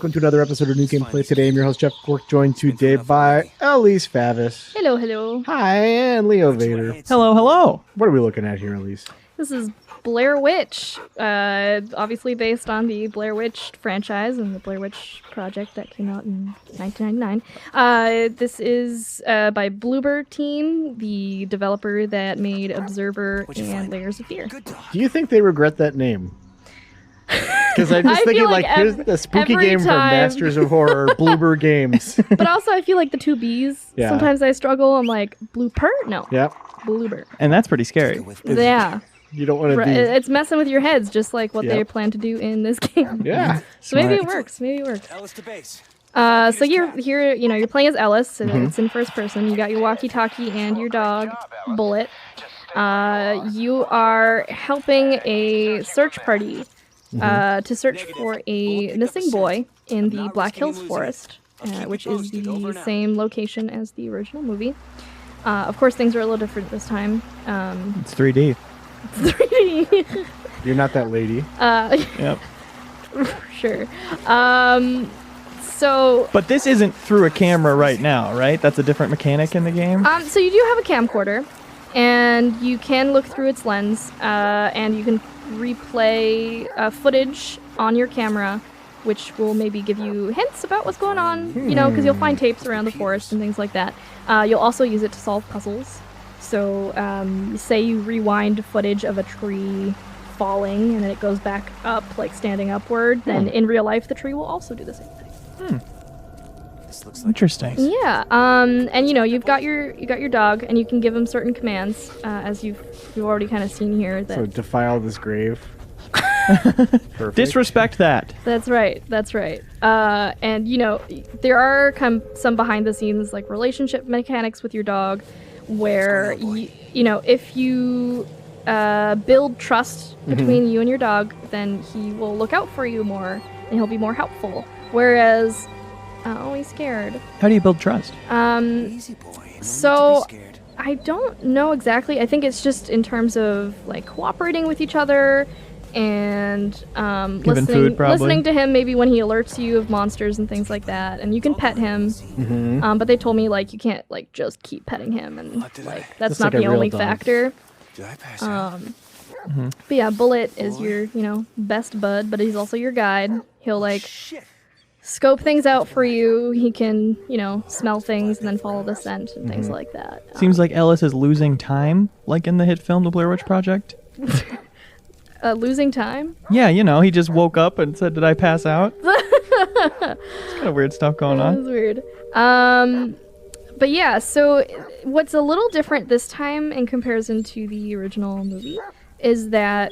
welcome to another episode of New Gameplay. Today I'm your host, Jeff Cork, joined today by Elise Favis. Hello, hello. Hi, and Leo Vader. Hello, hello. What are we looking at here, Elise? This is Blair Witch, obviously based on the Blair Witch franchise and the Blair Witch project that came out in 1999. This is by Bloober Team, the developer that made Observer and Layers of Fear. Do you think they regret that name? Because I'm just thinking, like, here's the spooky game from Masters of Horror, Bloober Games. But also, I feel like the two B's. Yeah. Sometimes I struggle. I'm like, Blooper? No. Yep. Bloober. And that's pretty scary. Yeah. You don't want to be... It's messing with your heads, just like what they plan to do in this game. Yeah. So maybe it works. Maybe it works. Ellis to base. So you're here, you're playing as Ellis, and it's in first person. You got your walkie-talkie and your dog, Bullet. You are helping a search party to search for a missing boy in the Black Hills Forest, which is the same location as the original movie. Of course, things are a little different this time. It's 3D. 3D. You're not that lady. Yep. Sure. So. But this isn't through a camera right now, right? That's a different mechanic in the game? So you do have a camcorder, and you can look through its lens, and you can replay footage on your camera, which will maybe give you hints about what's going on, you know, because you'll find tapes around the forest and things like that. You'll also use it to solve puzzles. So, say you rewind footage of a tree falling, and then it goes back up, like standing upward, then in real life the tree will also do the same thing. This looks like Interesting. Yeah, and you know, you've got your dog, and you can give him certain commands, as you've already kind of seen here. That So defile this grave. Perfect. Disrespect that. That's right. And you know, there are some behind the scenes like relationship mechanics with your dog, where you know, if you build trust between you and your dog, then he will look out for you more, and he'll be more helpful. Whereas, oh, he's scared. How do you build trust? easy boy. So Scared. I don't know exactly. I think it's just in terms of like cooperating with each other and listening to him maybe when he alerts you of monsters and things like that. And you can pet him, but they told me like you can't like just keep petting him, and like that's not like a the real only dog. factor. Did I pass out? But yeah, Bullet is your best bud, but he's also your guide. He'll like Shit. scope things out for you. He can smell things and then follow the scent and things like that. Seems like Ellis is losing time, like in the hit film The Blair Witch Project. Losing time. Yeah, he just woke up and said, "Did I pass out?" It's kind of weird stuff going That on. was weird. But yeah, so what's a little different this time in comparison to the original movie is that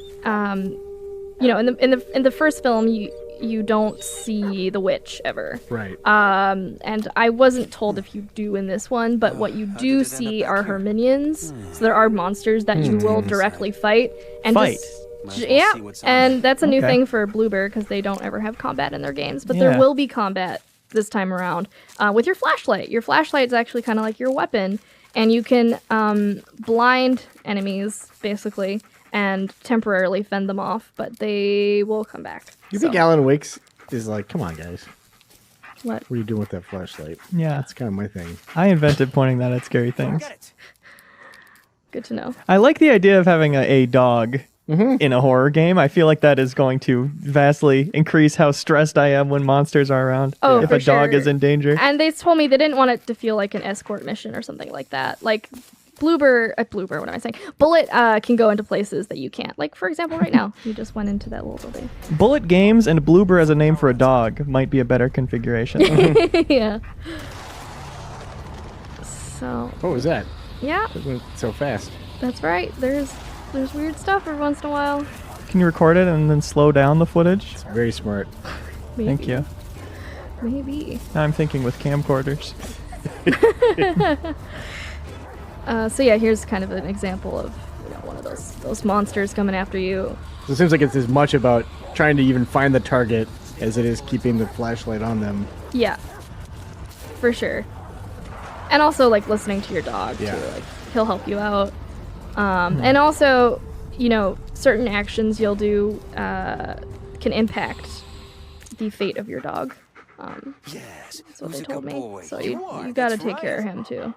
in the first film you don't see the witch ever. Right. And I wasn't told if you do in this one, but what you do see are her minions. So there are monsters that you will directly fight. And Fight? Might as well Yeah, see what's and that's a new Okay. thing for Bloober because they don't ever have combat in their games. But Yeah. there will be combat this time around with your flashlight. Your flashlight is actually kind of like your weapon, and you can blind enemies basically and temporarily fend them off, but they will come back. You think Alan Wake's is like, come on, guys. What? What are you doing with that flashlight? Yeah, That's kind of my thing. I invented pointing that at scary things. Got it. Good to know. I like the idea of having a dog in a horror game. I feel like that is going to vastly increase how stressed I am when monsters are around. Oh, if for a dog sure. is in danger. And they told me they didn't want it to feel like an escort mission or something like that. Like Bloober, what am I saying? Bullet can go into places that you can't. Like, for example, right now, you just went into that little building. Bullet Games and Bloober as a name for a dog might be a better configuration. Yeah. So, What was that? yeah, It went so fast. that's right. There's weird stuff every once in a while. Can you record it and then slow down the footage? It's very smart. Maybe. Thank you. Maybe. Now I'm thinking with camcorders. So yeah, here's kind of an example of one of those monsters coming after you. So it seems like it's as much about trying to even find the target as it is keeping the flashlight on them. Yeah, for sure. And also like listening to your dog Yeah. too. Like he'll help you out. And also, certain actions you'll do can impact the fate of your dog. Yes. That's what they who's a told good me. boy? So You are, you gotta that's take care of right. him too.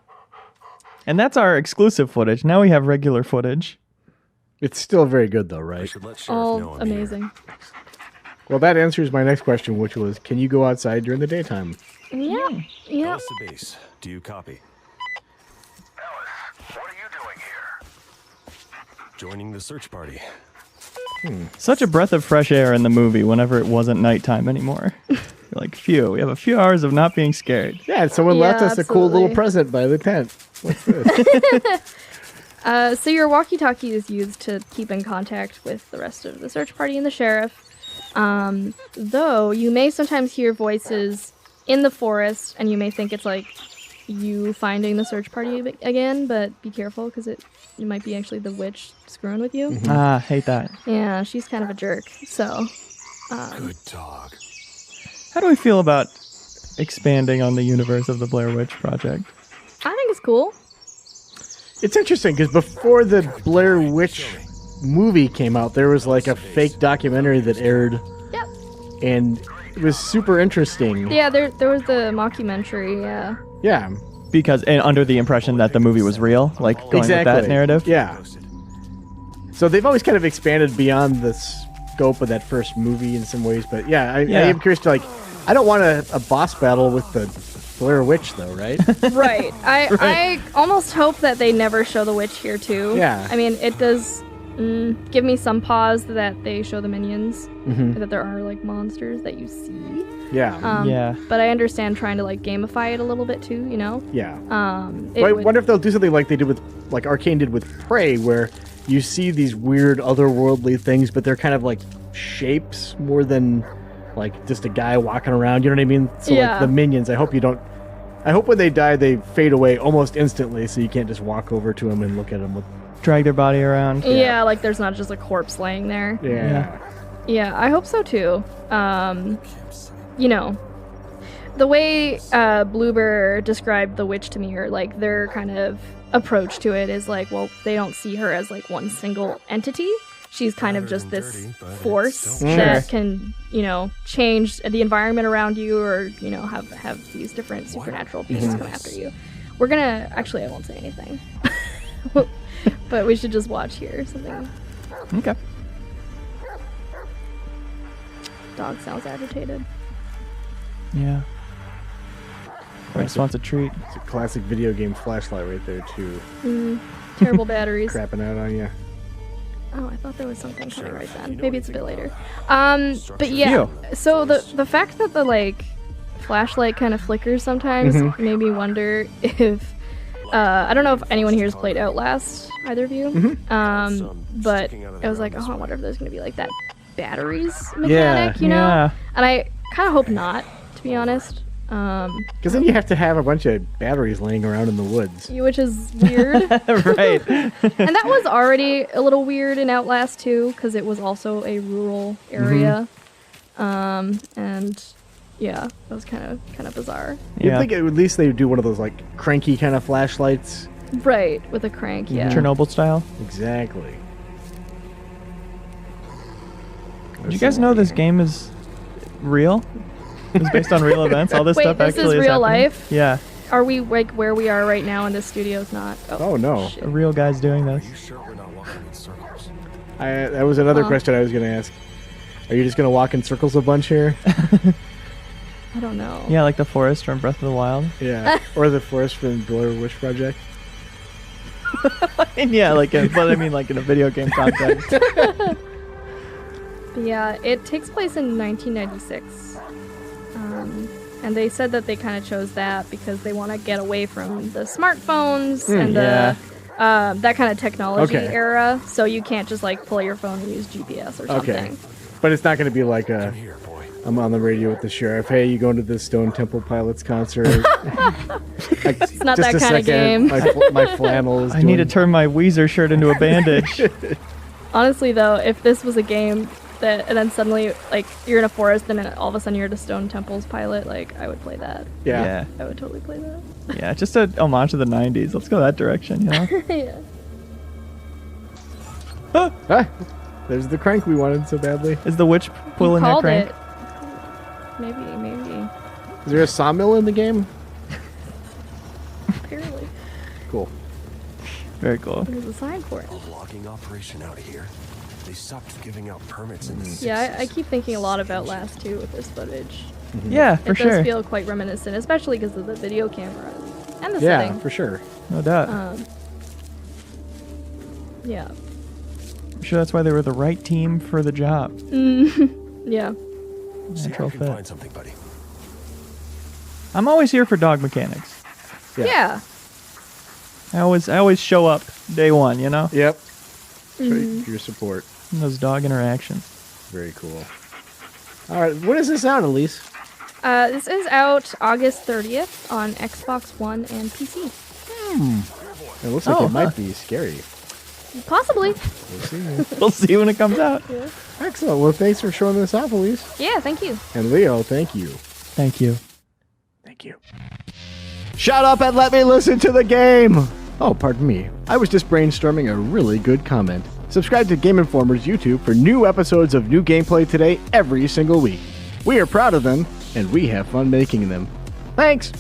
And that's our exclusive footage. Now we have regular footage. It's still very good though, I right? should let Sheriff know All I'm here. amazing. Well, that answers my next question, which was, can you go outside during the daytime? Yeah. Yeah. Alice to base. Do you copy? Alice, what are you doing here? Joining the search party. Such a breath of fresh air in the movie whenever it wasn't nighttime anymore. You're like, phew, we have a few hours of not being scared. Yeah, and someone left Yeah, us a cool little absolutely. present by the tent. What's this? So your walkie-talkie is used to keep in contact with the rest of the search party and the sheriff. Though you may sometimes hear voices in the forest, and you may think it's like you finding the search party again, but be careful because it might be actually the witch screwing with you. Hate that. Yeah, she's kind of a jerk. So Good dog. How do we feel about expanding on the universe of the Blair Witch Project? I think it's cool. It's interesting because before the Blair Witch movie came out, there was like a fake documentary that aired, Yep. and it was super interesting. Yeah, there was the mockumentary. Yeah. Yeah, Because, and under the impression that the movie was real, like going exactly. with that narrative. Yeah. So they've always kind of expanded beyond the scope of that first movie in some ways, but yeah, I am curious to like. I don't want a boss battle with the Blair Witch though, right? Right. I almost hope that they never show the witch here too. Yeah. I mean, it does give me some pause that they show the minions, that there are like monsters that you see. Yeah. Yeah. But I understand trying to like gamify it a little bit too, you know? Yeah. It I would- wonder if they'll do something like they did with, like Arcane did with Prey, where you see these weird otherworldly things, but they're kind of like shapes more than like just a guy walking around. You know what I mean? So Yeah. like the minions, I hope when they die, they fade away almost instantly, so you can't just walk over to them and look at them with. Drag their body around. yeah, like there's not just a corpse laying there. Yeah. Yeah, I hope so too. You know, the way Bloober described the witch to me, or like their kind of approach to it is like, well, they don't see her as like one single entity. She's kind of Other just than this dirty, but it's force still- that can, you know, change the environment around you, or you know, have these different supernatural beings come after you. We're gonna actually, I won't say anything, but we should just watch here something. Okay. Dog sounds agitated. Yeah. Or just wants a treat. It's a classic video game flashlight right there too, Terrible batteries. crapping out on you. Oh, I thought there was something coming right then. you know Maybe it's a bit anything later. But yeah, Phew. so the fact that the like flashlight kind of flickers sometimes made me wonder if I don't know if anyone here has played Outlast, either of you. But I was like, oh, I wonder if there's gonna be like that batteries mechanic, you know? Yeah. And I kind of hope not, to be honest. Because then you have to have a bunch of batteries laying around in the woods. Which is weird. Right. And that was already a little weird in Outlast 2 because it was also a rural area. And yeah, it was kind of bizarre. You'd Yeah. think at least they would do one of those like cranky kind of flashlights. Right, with a crank, yeah. Chernobyl style. Exactly. Did you guys know this game is real? It's based on real events. All this Wait, stuff this is actually is real happening. life? Yeah, Are we like where we are right now in this studio is not? Oh, no. shit. a real guy's doing Are this. you sure we're not walking in circles? That was another question I was going to ask. Are you just going to walk in circles a bunch here? I don't know. Yeah, like the forest from Breath of the Wild. Yeah. Or the forest from Blair Witch Project? Yeah, but I mean like in a video game context. But yeah, it takes place in 1996. And they said that they kind of chose that because they want to get away from the smartphones and yeah. that kind of technology Okay. era. So you can't just like pull your phone and use GPS or something. Okay. But it's not going to be like Come here, boy. I'm on the radio with the sheriff. Hey, you going to the Stone Temple Pilots concert? It's not that kind of game. My flannel is I need to doing- turn my Weezer shirt into a bandage. Honestly, though, if this was a game that and then suddenly like you're in a forest and then all of a sudden you're the Stone Temple's pilot, like I would play that. Yeah. I would totally play that. Yeah, just a homage to the 90s. Let's go that direction, you know? Yeah. Ah, there's the crank we wanted so badly. Is the witch pulling that Called crank? it. Maybe. Is there a sawmill in the game? Apparently. Cool. Very cool. There's a sign for it. A logging operation out here. They stopped giving out permits in the 60s. Yeah, I keep thinking a lot of Outlast too with this footage. Yeah, for It sure. does feel quite reminiscent, especially because of the video camera and the Yeah, setting. for sure. No doubt. Yeah. I'm sure that's why they were the right team for the job. Yeah. See if Natural you can fit. find something, buddy. I'm always here for dog mechanics. Yeah. I always show up day one, you know? Yep. Show your support. And those dog interactions. Very cool. All right, when is this out, Elise? This is out August 30th on Xbox One and PC. It looks like Oh, it might huh. be scary. Possibly. We'll see. We'll see when it comes out. Excellent. Well, thanks for showing this off, Elise. Yeah, thank you. And Leo, thank you. Thank you. Thank you. Shut up and let me listen to the game! Oh, pardon me. I was just brainstorming a really good comment. Subscribe to Game Informer's YouTube for new episodes of new gameplay today every single week. We are proud of them, and we have fun making them. Thanks!